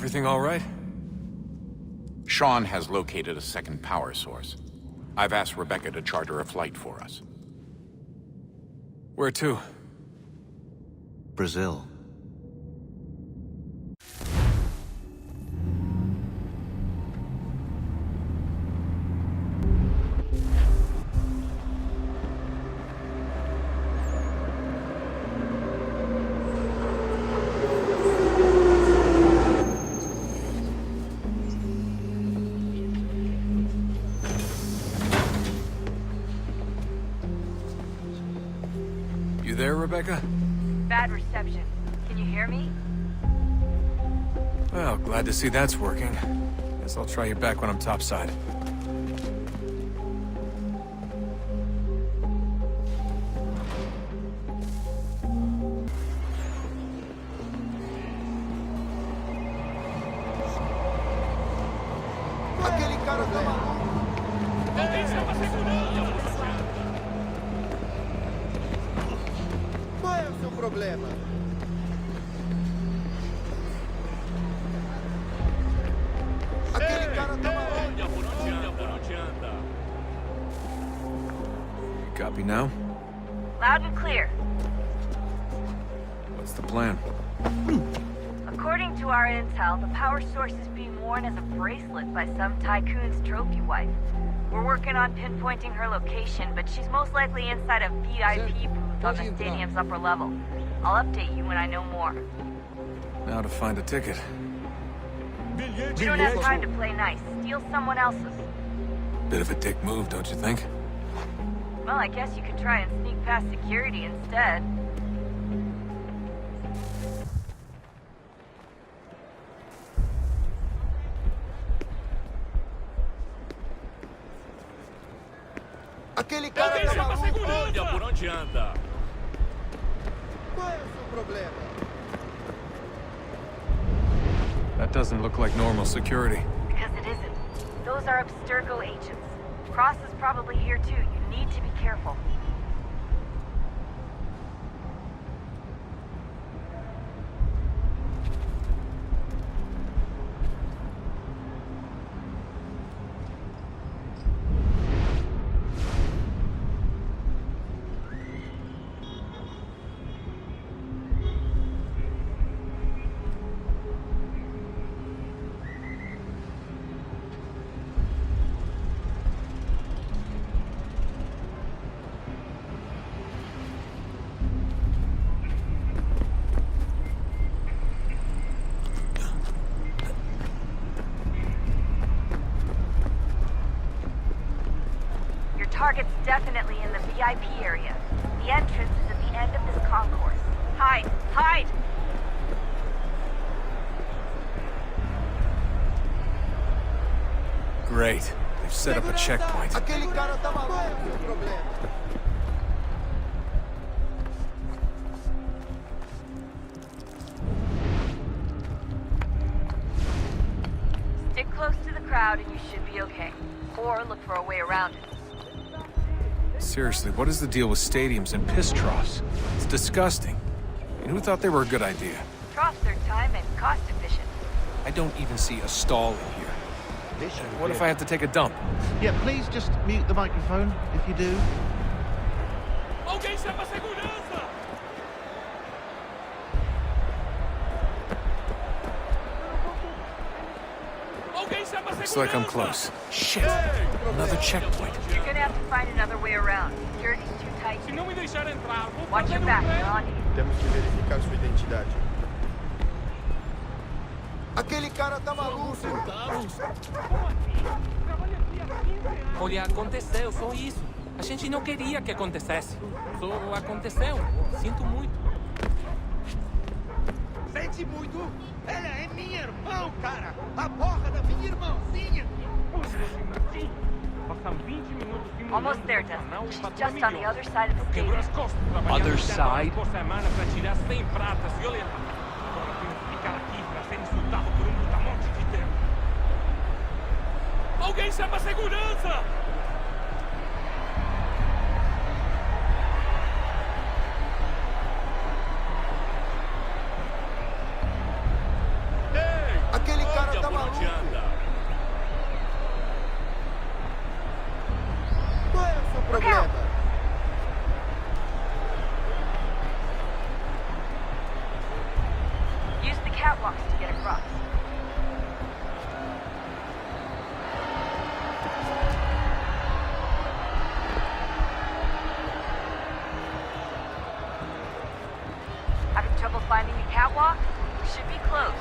Everything all right? Sean has located a second power source. I've asked Rebecca to charter a flight for us. Where to? Brazil. You there, Rebecca? Bad reception. Can you hear me? Well, glad to see that's working. Guess I'll try you back when I'm topside. Aquele cara tá maluco. Qual é o seu problema? Aquele cara tá maluco. You copy now? Loud and clear. What's the plan? According to our intel, the power source is being worn as a bracelet by some tycoon's trophy wife. We're working on pinpointing her location, but she's most likely inside a VIP booth on the stadium's upper level. I'll update you when I know more. Now to find a ticket. We don't have time to play nice. Steal someone else's. Bit of a dick move, don't you think? Well, I guess you could try and sneak past security instead. Aquele cara tá maluco. Olha por onde anda. Qual é o seu problema? That doesn't look like normal security. Because it isn't. Those are Abstergo agents. Cross is probably here too. You need to be careful. Target's definitely in the VIP area. The entrance is at the end of this concourse. Hide! Hide! Great. They've set up a checkpoint. Aquele cara tá maluco. Qual é o seu problema? Stick close to the crowd and you should be okay. Or look for a way around it. Seriously, what is the deal with stadiums and piss troughs? It's disgusting. And who thought they were a good idea? Troughs are time and cost efficient. I don't even see a stall in here. What if I have to take a dump? Yeah, please just mute the microphone if you do. Alguém chama a segurança! Alguém chama a segurança! Looks like I'm close. Shit! Another checkpoint. You're gonna have to find another way around. Security's too tight. Se não me deixar entrar, vou Watch your back, you're on you. Temos que verificar sua identidade. Aquele cara tá maluco. Olha, aconteceu, só isso. A gente não queria que acontecesse. Só aconteceu. Sinto muito. Sente muito? Ela é minha irmã, cara. A porra da minha irmãzinha. Passam 20 minutos Almost there, Desmond. She's just on the other side of the Quebrou stadium. as costas trabalhando Other side? por semana para tirar 100 pratas violentas. Agora tenho que ficar aqui para ser insultado por um brutamonte de tempo. Alguém chama a segurança! Aquele box to get across. Having trouble finding the catwalk? We should be close.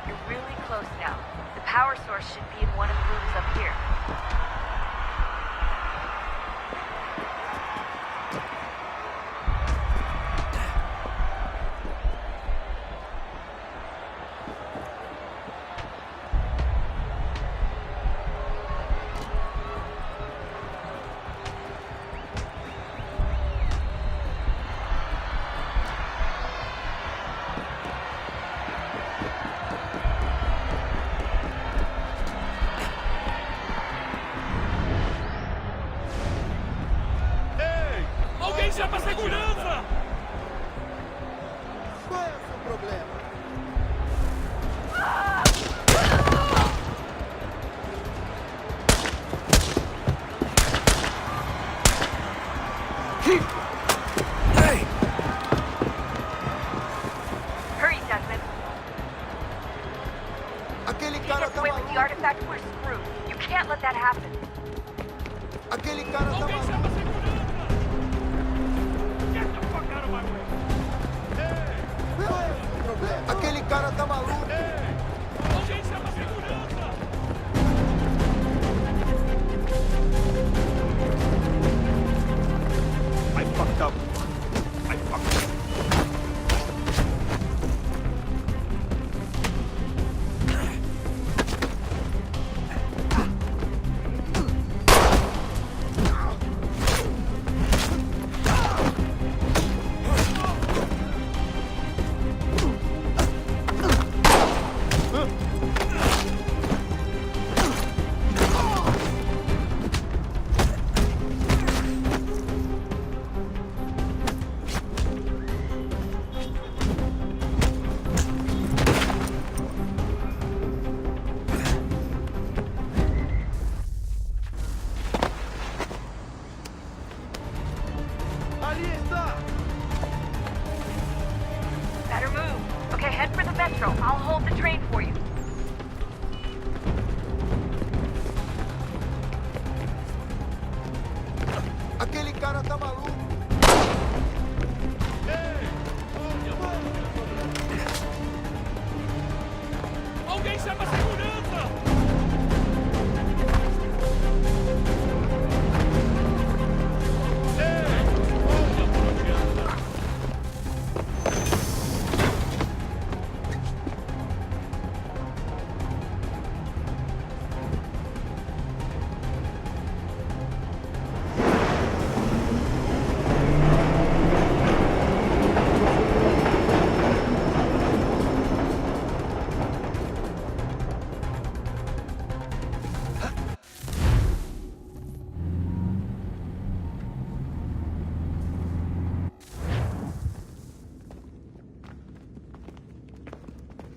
You're really close now. The power source should be in one of the rooms up here. Alguém chama a segurança! Qual é o seu problema? Hey! Hurry, Desmond. Aquele If he cara gets tá away with the maluco. artifact, we're screwed. You can't let that happen. Aquele cara tá Alguém maluco. chama a segurança! Get the fuck out of my way! Qual é o seu problema? Aquele cara tá maluco. Alguém chama a segurança! I fucked up. I fucked up. Ali está. Better move. Okay, head for the metro. I'll hold the train for you. Aquele cara tá maluco. Alguém chama a segurança!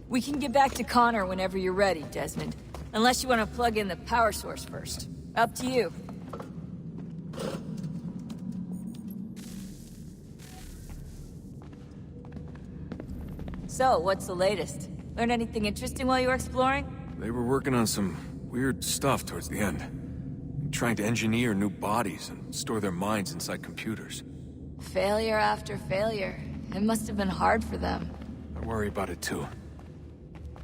We can get back to Connor whenever you're ready, Desmond. Unless you want to plug in the power source first. Up to you. So, what's the latest? Learn anything interesting while you were exploring? They were working on some weird stuff towards the end. Trying to engineer new bodies and store their minds inside computers. Failure after failure. It must have been hard for them. I worry about it too.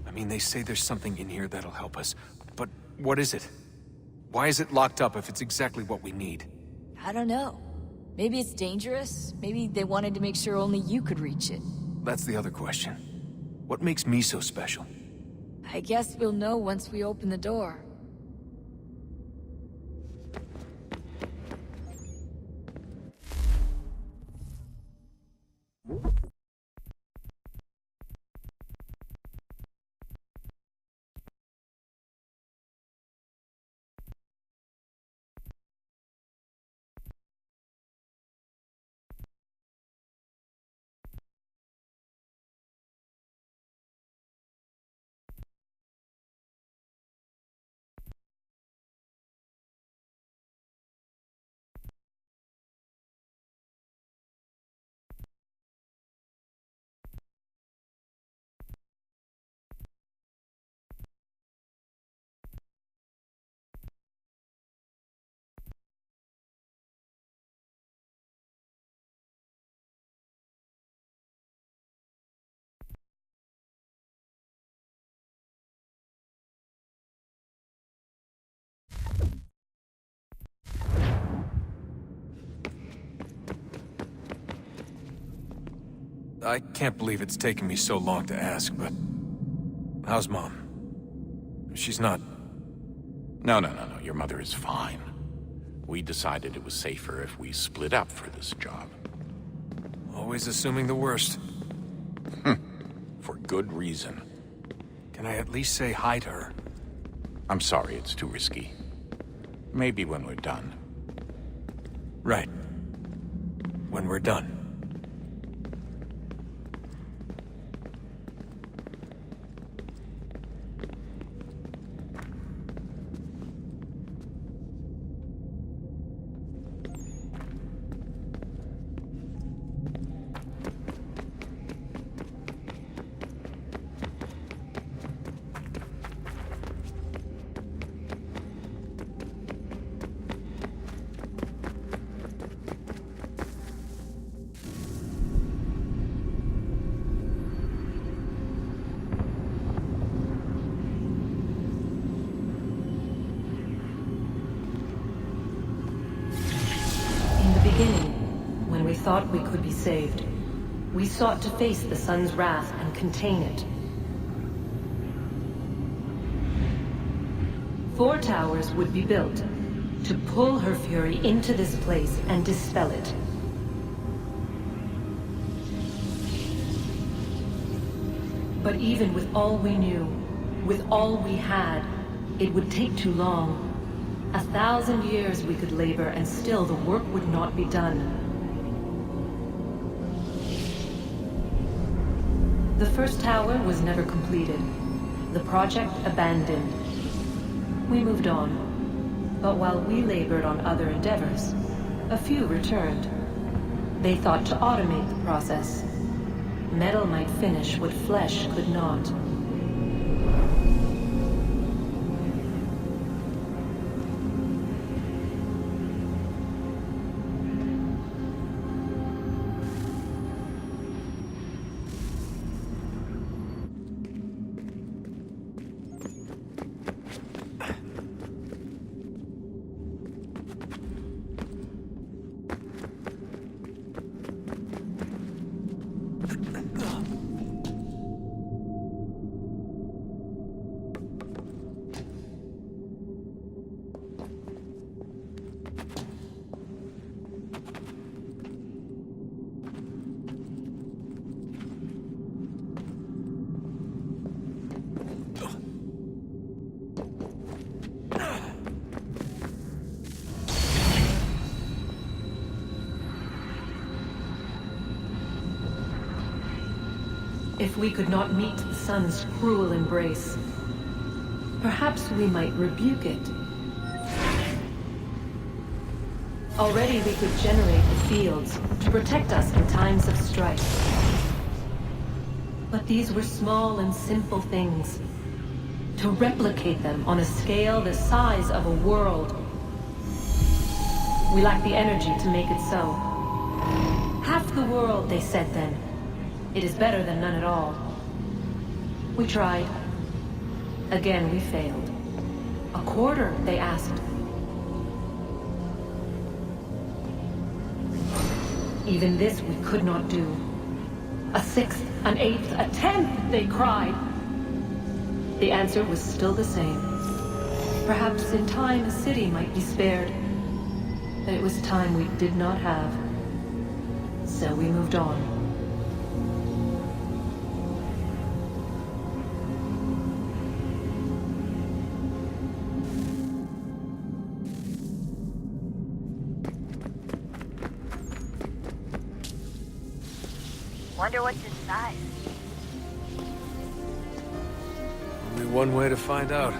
I mean, they say there's something in here that'll help us. But what is it? Why is it locked up if it's exactly what we need? I don't know. Maybe it's dangerous. Maybe they wanted to make sure only you could reach it. That's the other question. What makes me so special? I guess we'll know once we open the door. I can't believe it's taken me so long to ask, but... how's Mom? She's not... No. Your mother is fine. We decided it was safer if we split up for this job. Always assuming the worst. For good reason. Can I at least say hi to her? I'm sorry, it's too risky. Maybe when we're done. Right. When we're done. When we thought we could be saved, we sought to face the sun's wrath and contain it. 4 towers would be built to pull her fury into this place and dispel it. But even with all we knew, with all we had, it would take too long. 1,000 years we could labor and still the work would not be done. The first tower was never completed. The project abandoned. We moved on. But while we labored on other endeavors, a few returned. They thought to automate the process. Metal might finish what flesh could not. If we could not meet the sun's cruel embrace, perhaps we might rebuke it. Already we could generate the fields to protect us in times of strife. But these were small and simple things. To replicate them on a scale the size of a world, we lack the energy to make it so. Half the world, they said then. It is better than none at all. We tried. Again, we failed. A quarter, they asked. Even this we could not do. A 6th, an 8th, a 10th, they cried. The answer was still the same. Perhaps in time a city might be spared. But it was time we did not have. So we moved on. Wonder what's inside. Only one way to find out.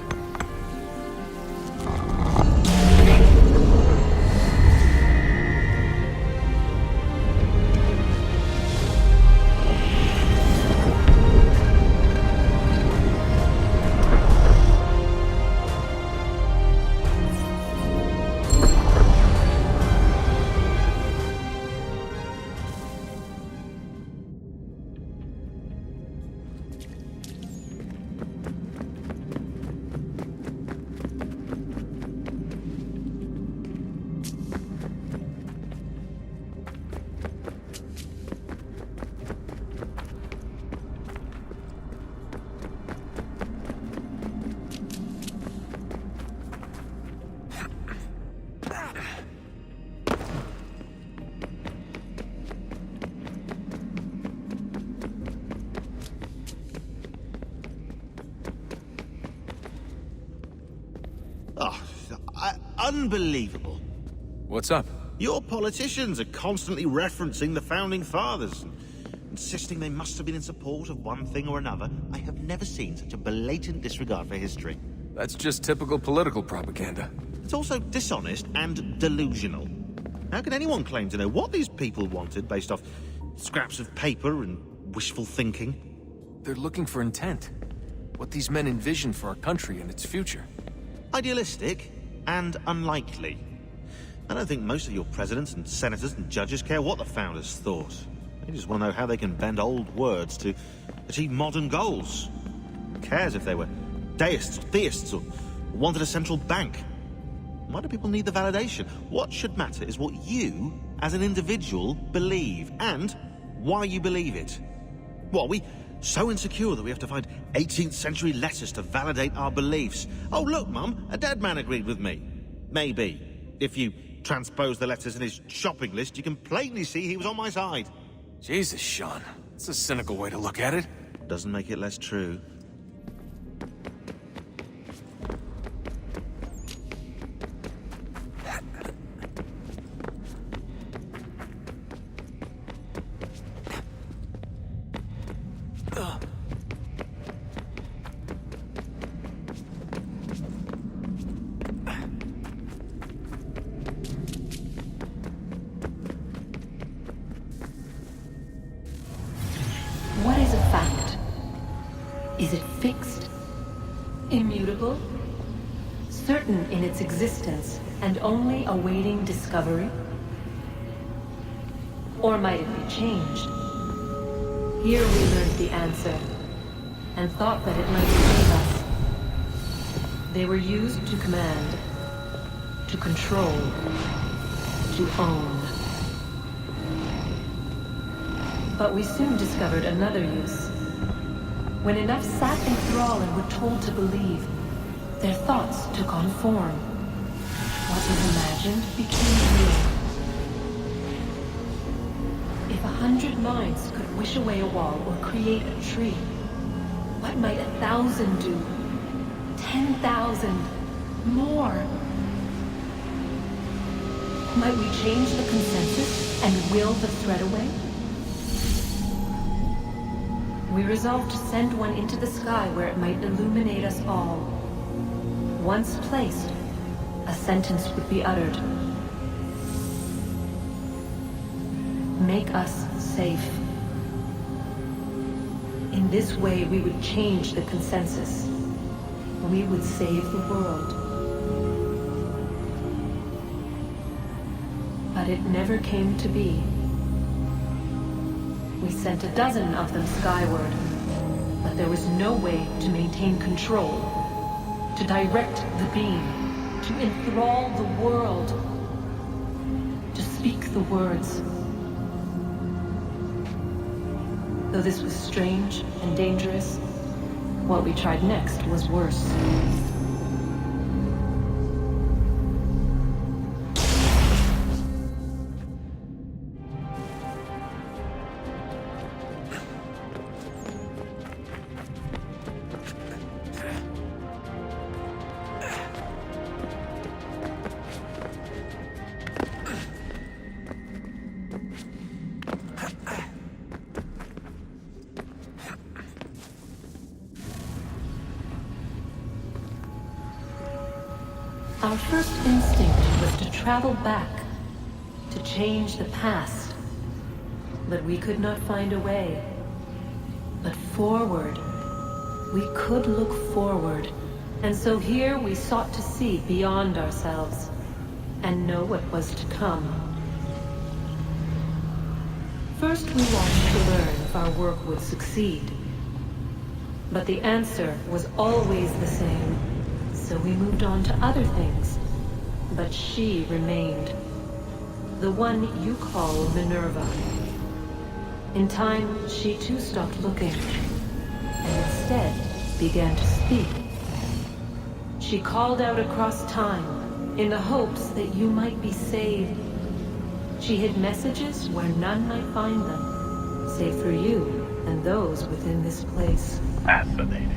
unbelievable. What's up? Your politicians are constantly referencing the Founding Fathers, insisting they must have been in support of one thing or another. I have never seen such a blatant disregard for history. That's just typical political propaganda. It's also dishonest and delusional. How can anyone claim to know what these people wanted based off scraps of paper and wishful thinking? They're looking for intent. What these men envision for our country and its future. Idealistic and unlikely. I don't think most of your presidents and senators and judges care what the founders thought. They just want to know how they can bend old words to achieve modern goals. Who cares if they were deists or theists or wanted a central bank? Why do people need the validation? What should matter is what you, as an individual, believe, and why you believe it. What, are we so insecure that we have to find 18th century letters to validate our beliefs? Oh, look, Mum, a dead man agreed with me. Maybe. If you transpose the letters in his shopping list, you can plainly see he was on my side. Jesus, Sean. It's a cynical way to look at it. Doesn't make it less true. What is a fact? Is it fixed? Immutable? Certain in its existence and only awaiting discovery? Or might it be changed? Here we learned the answer, and thought that it might save us. They were used to command, to control, to own. But we soon discovered another use. When enough sat in thrall and were told to believe, their thoughts took on form. What was imagined became real. If 100 minds could wish away a wall or create a tree, what might 1,000 do? 10,000? More? Might we change the consensus and will the thread away? We resolved to send one into the sky where it might illuminate us all. Once placed, a sentence would be uttered. Make us safe. In this way, we would change the consensus. We would save the world. But it never came to be. We sent a dozen of them skyward, but there was no way to maintain control, to direct the beam, to enthrall the world, to speak the words. Though this was strange and dangerous, what we tried next was worse. Our first instinct was to travel back, to change the past. But we could not find a way. But forward. We could look forward. And so here we sought to see beyond ourselves, and know what was to come. First we watched to learn if our work would succeed. But the answer was always the same. So we moved on to other things, but she remained. The one you call Minerva. In time, she too stopped looking, and instead began to speak. She called out across time, in the hopes that you might be saved. She hid messages where none might find them, save for you and those within this place. Fascinating.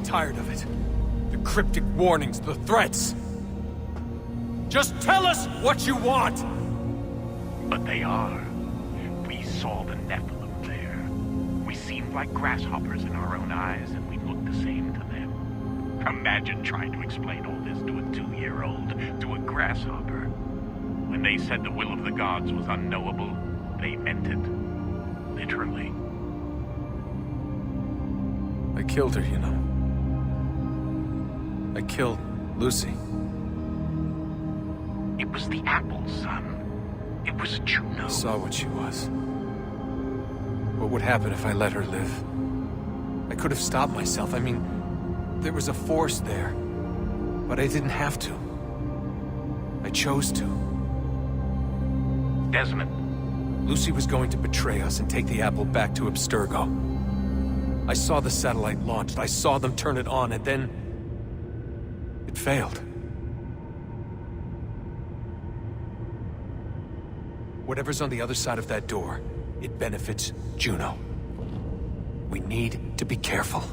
tired of it. The cryptic warnings, the threats. Just tell us what you want! But they are. We saw the Nephilim there. We seemed like grasshoppers in our own eyes, and we looked the same to them. Imagine trying to explain all this to a 2-year-old, to a grasshopper. When they said the will of the gods was unknowable, they meant it. Literally. I killed her, you know. I killed Lucy. It was the apple, son. It was Juno. I saw what she was. What would happen if I let her live? I could have stopped myself. I mean, there was a force there. But I didn't have to. I chose to. Desmond. Lucy was going to betray us and take the apple back to Abstergo. I saw the satellite launched. I saw them turn it on, and then... it failed. Whatever's on the other side of that door, it benefits Juno. We need to be careful.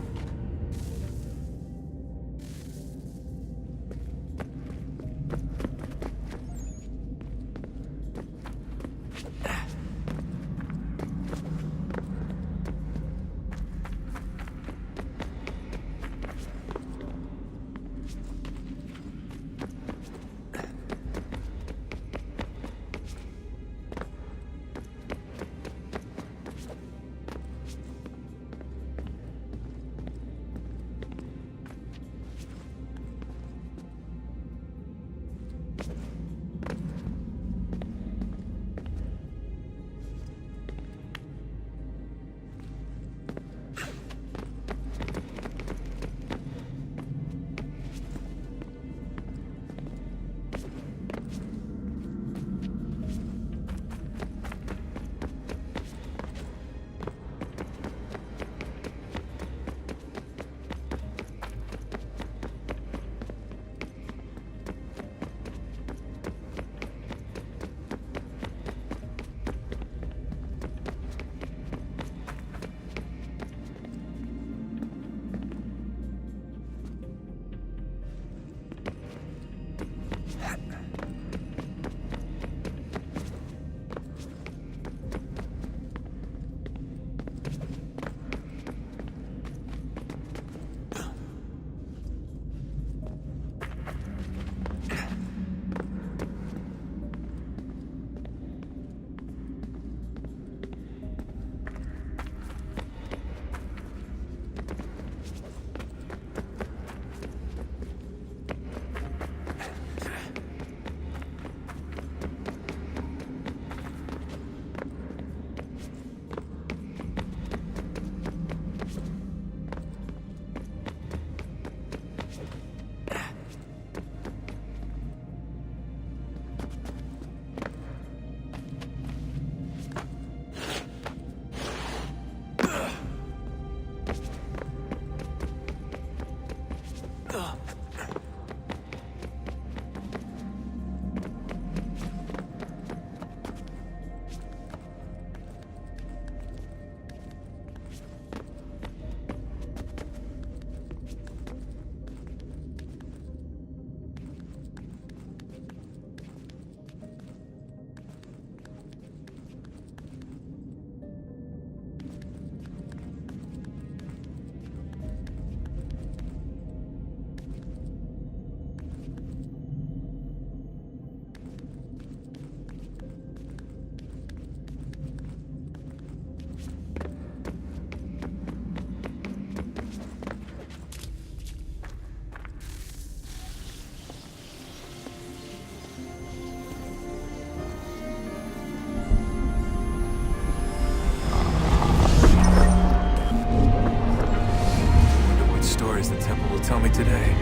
tell me today.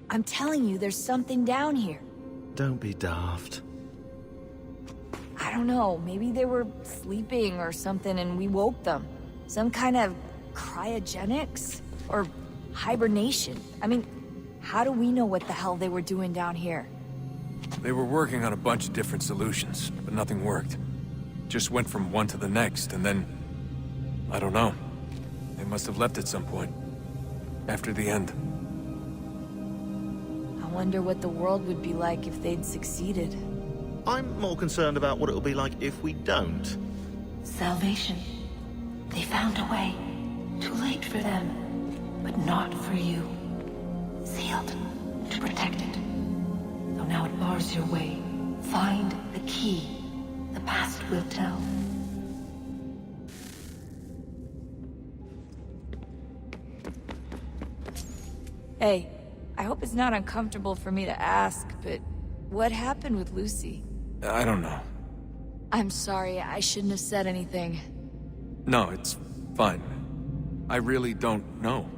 I'm telling you, there's something down here. Don't be daft. I don't know, maybe they were sleeping or something and we woke them. Some kind of cryogenics? Or hibernation? I mean, how do we know what the hell they were doing down here? They were working on a bunch of different solutions, but nothing worked. Just went from one to the next, and then... I don't know. They must have left at some point. After the end. I wonder what the world would be like if they'd succeeded. I'm more concerned about what it'll be like if we don't. Salvation. They found a way. Too late for them, but not for you. Sealed to protect it. So now it bars your way. Find the key. The past will tell. Hey, I hope it's not uncomfortable for me to ask, but what happened with Lucy? I don't know. I'm sorry, I shouldn't have said anything. No, it's fine. I really don't know.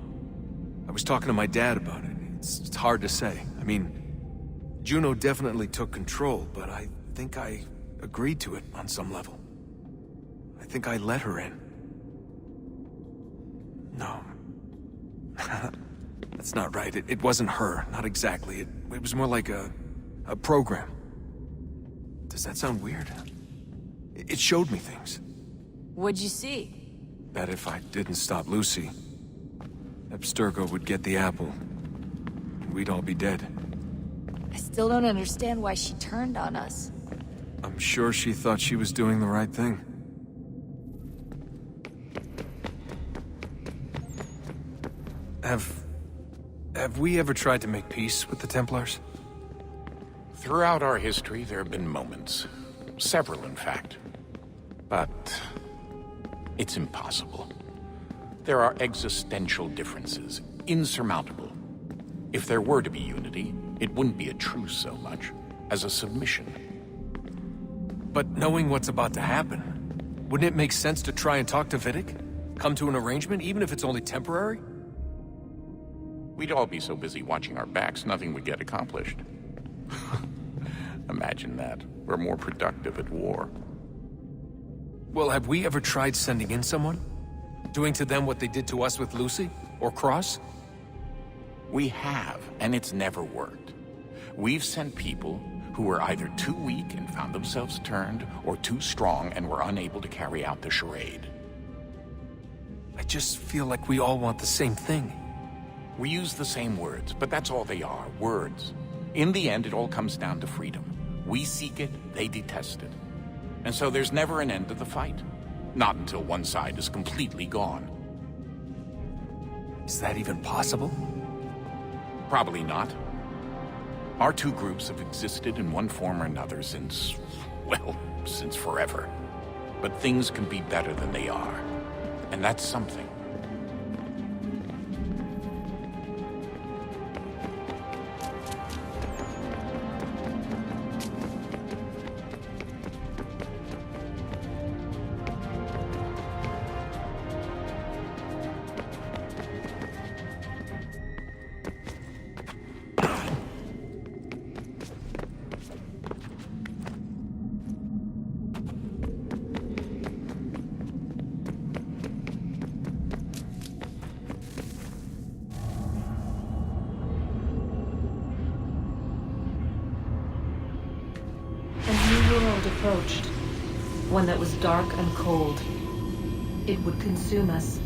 I was talking to my dad about it. It's hard to say. I mean, Juno definitely took control, but I think I agreed to it on some level. I think I let her in. No. That's not right. It wasn't her. Not exactly. It was more like a program. Does that sound weird? It showed me things. What'd you see? That if I didn't stop Lucy, Abstergo would get the apple, and we'd all be dead. I still don't understand why she turned on us. I'm sure she thought she was doing the right thing. Have we ever tried to make peace with the Templars? Throughout our history, there have been moments. Several, in fact. But... it's impossible. There are existential differences, insurmountable. If there were to be unity, it wouldn't be a truce so much as a submission. But knowing what's about to happen, wouldn't it make sense to try and talk to Vidic? Come to an arrangement, even if it's only temporary? We'd all be so busy watching our backs, nothing would get accomplished. Imagine that. We're more productive at war. Well, have we ever tried sending in someone? Doing to them what they did to us with Lucy? Or Cross? We have, and it's never worked. We've sent people who were either too weak and found themselves turned, or too strong and were unable to carry out the charade. I just feel like we all want the same thing. We use the same words, but that's all they are, words. In the end, it all comes down to freedom. We seek it, they detest it. And so there's never an end to the fight. Not until one side is completely gone. Is that even possible? Probably not. Our two groups have existed in one form or another since, well, since forever. But things can be better than they are. And that's something. Approached, one that was dark and cold. It would consume us,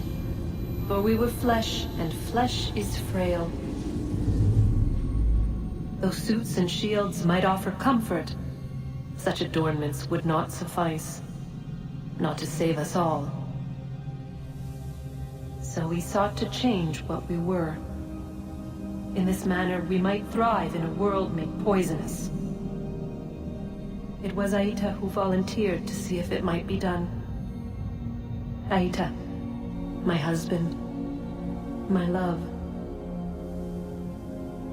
for we were flesh, and flesh is frail. Though suits and shields might offer comfort, such adornments would not suffice, not to save us all. So we sought to change what we were. In this manner, we might thrive in a world made poisonous. It was Aita who volunteered to see if it might be done. Aita, my husband, my love.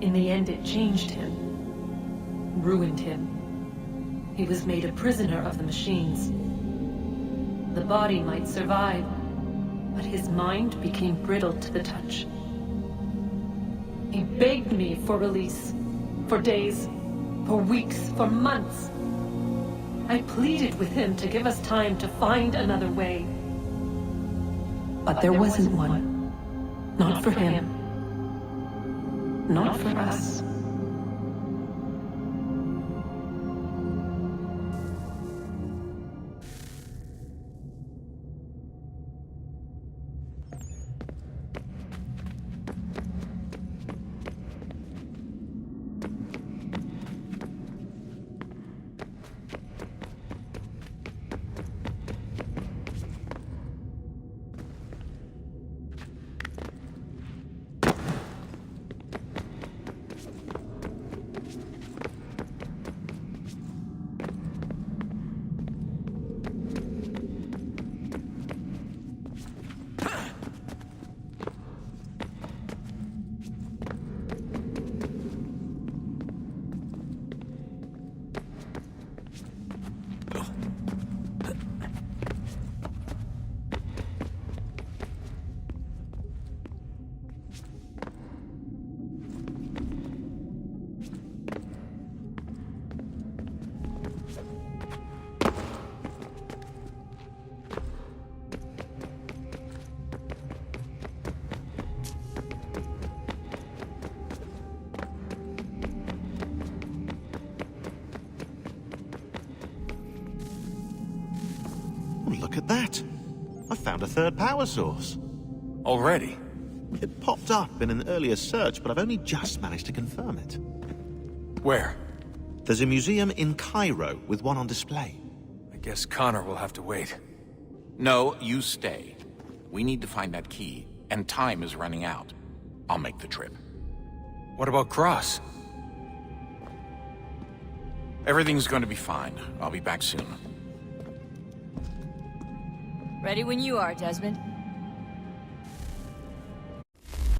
In the end, it changed him, ruined him. He was made a prisoner of the machines. The body might survive, but his mind became brittle to the touch. He begged me for release, for days, For weeks, for months. I pleaded with him to give us time to find another way. But there wasn't one. Not for him. Not for us. Look at that. I found a third power source. Already? It popped up in an earlier search, but I've only just managed to confirm it. Where? There's a museum in Cairo with one on display. I guess Connor will have to wait. No, you stay. We need to find that key, and time is running out. I'll make the trip. What about Cross? Everything's going to be fine. I'll be back soon. Ready when you are, Desmond.